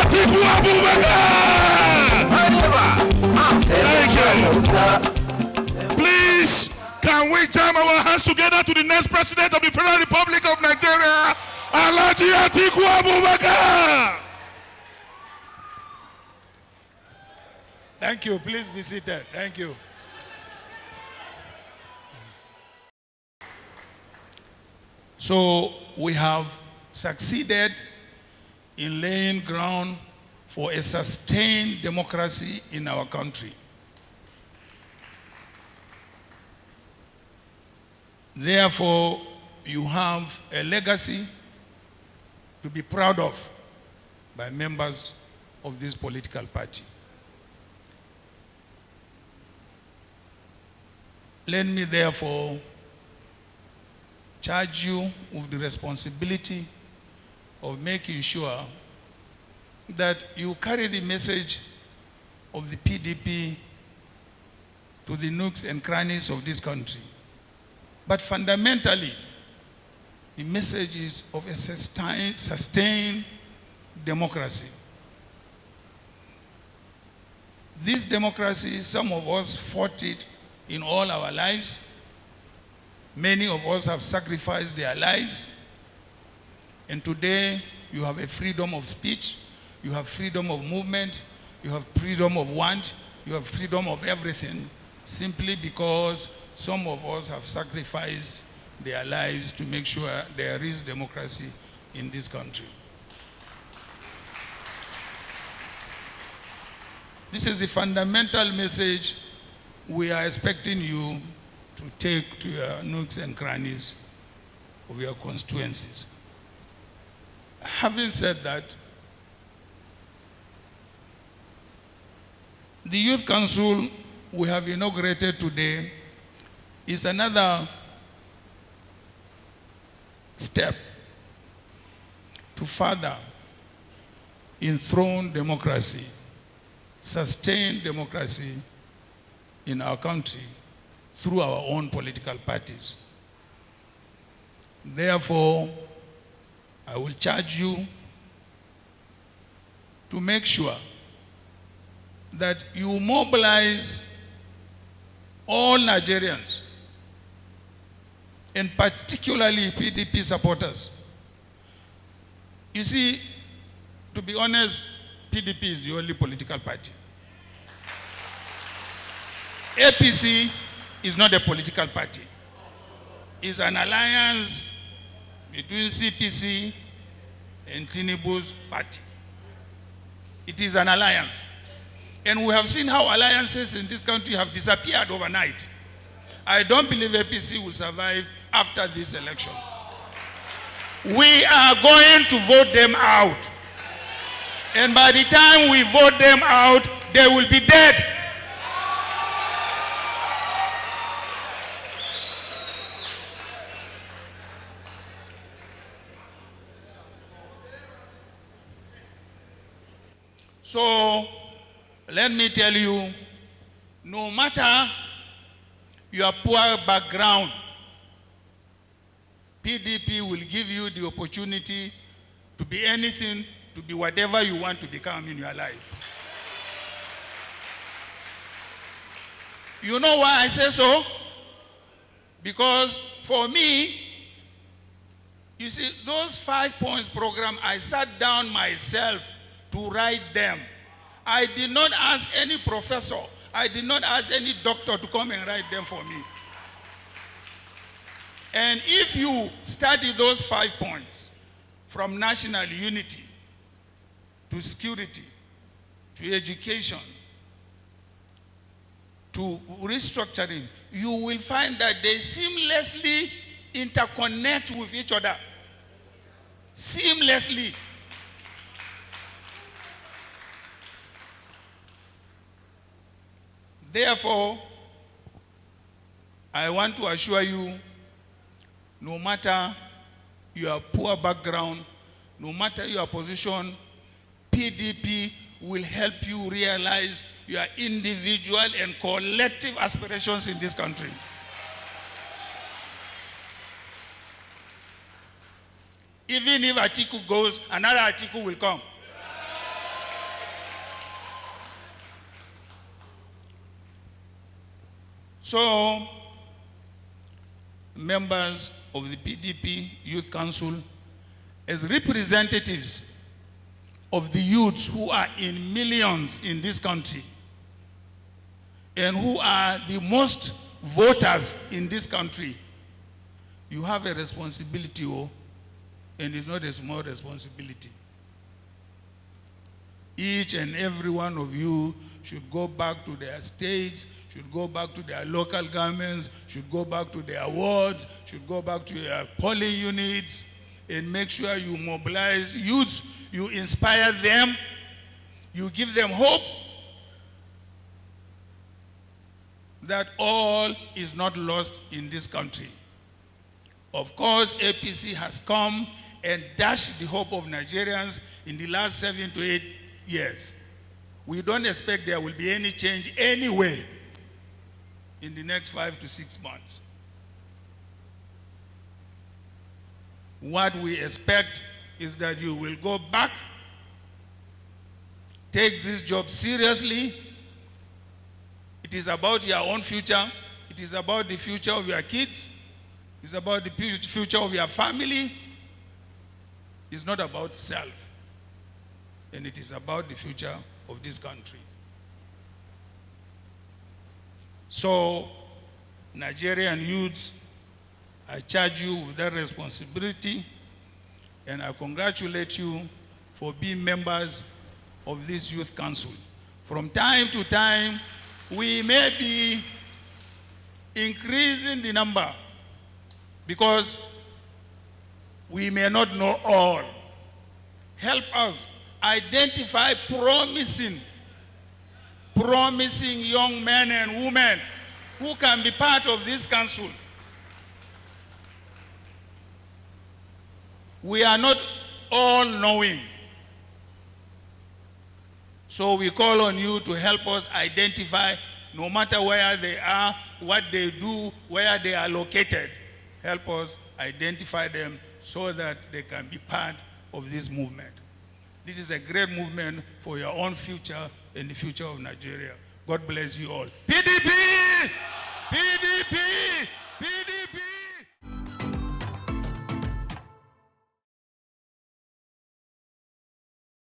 Atiku Abubakar! Please, can we jam our hands together to the next president of the Federal Republic of Nigeria, Alhaji Atiku Abubakar? Thank you. Please be seated. Thank you. So we have succeeded in laying ground for a sustained democracy in our country. Therefore, you have a legacy to be proud of by members of this political party. Let me therefore charge you with the responsibility of making sure that you carry the message of the PDP to the nooks and crannies of this country. But fundamentally, the message is of a sustained democracy. This democracy, some of us fought it in all our lives. Many of us have sacrificed their lives. And today, you have a freedom of speech, you have freedom of movement, you have freedom of want, you have freedom of everything, simply because some of us have sacrificed their lives to make sure there is democracy in this country. This is the fundamental message we are expecting you to take to your nooks and crannies of your constituencies. Having said that, the Youth Council we have inaugurated today is another step to further enthrone democracy, sustain democracy in our country through our own political parties. Therefore, I will charge you to make sure that you mobilize all Nigerians, and particularly PDP supporters. You see, to be honest, PDP is the only political party. APC is not a political party. It's an alliance between CPC and Tinubu's party. It is an alliance. And we have seen how alliances in this country have disappeared overnight. I don't believe APC will survive after this election. We are going to vote them out. And by the time we vote them out, they will be dead. So, let me tell you, no matter your poor background, PDP will give you the opportunity to be anything, to be whatever you want to become in your life. You know why I say so? Because for me, you see, those 5 points program, I sat down myself to write them. I did not ask any professor, I did not ask any doctor to come and write them for me. And if you study those 5 points, from national unity to security, to education, to restructuring, you will find that they seamlessly interconnect with each other. Seamlessly. Therefore, I want to assure you, no matter your poor background, no matter your position, PDP will help you realize your individual and collective aspirations in this country. Even if Atiku goes, another Atiku will come. So, members of the PDP Youth Council, as representatives of the youths who are in millions in this country and who are the most voters in this country, you have a responsibility, and it's not a small responsibility. Each and every one of you should go back to their states, should go back to their local governments, should go back to their wards, should go back to your polling units, and make sure you mobilize youths, you inspire them, you give them hope that all is not lost in this country. Of course, APC has come and dashed the hope of Nigerians in the last 7 to 8 years. We don't expect there will be any change anyway in the next 5 to 6 months. What we expect is that you will go back, take this job seriously. It is about your own future. It is about the future of your kids. It's about the future of your family. It's not about self. And it is about the future of this country. So, Nigerian youths, I charge you with that responsibility, and I congratulate you for being members of this youth council. From time to time, we may be increasing the number because we may not know all. Help us identify promising young men and women who can be part of this council. We are not all knowing. So we call on you to help us identify, no matter where they are, what they do, where they are located. Help us identify them so that they can be part of this movement. This is a great movement for your own future and the future of Nigeria. God bless you all. PDP! PDP!